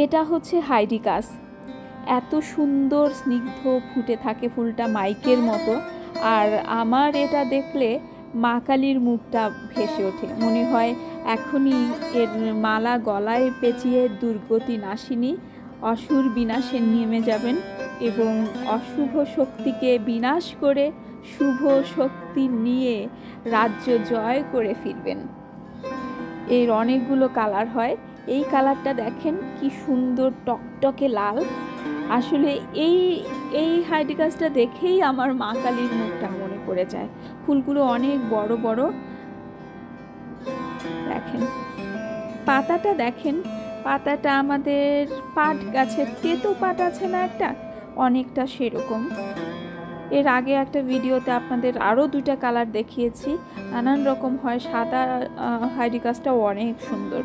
এটা হচ্ছে হাইডিকাস। এত সুন্দর স্নিগ্ধ ফুটে থাকে ফুলটা, মাইকের মতো। আর আমার এটা দেখলে মা কালীর মুখটা ভেসে ওঠে, মনে হয় এখনই এর মালা গলায় পেঁচিয়ে দুর্গতি নাশিনী অসুর বিনাশে নেমে যাবেন এবং অশুভ শক্তিকে বিনাশ করে শুভ শক্তি নিয়ে রাজ্য জয় করে ফিরবেন। এর অনেকগুলো কালার হয়। এই কালারটা দেখেন কি সুন্দর টকটকে লাল। আসলে এই এই হাইডিকাসটা দেখেই আমার মা কালীর মুখটা মনে পড়ে যায়। ফুলগুলো অনেক বড় বড়। দেখেন পাতাটা, দেখেন পাতাটা আমাদের পাট গাছের তেতো পাট আছে না একটা, অনেকটা সেরকম। এর আগে একটা ভিডিওতে আপনাদের আরও দুটা কালার দেখিয়েছি, নানান রকম হয়। সাদা হাইডিকাসটাও অনেক সুন্দর।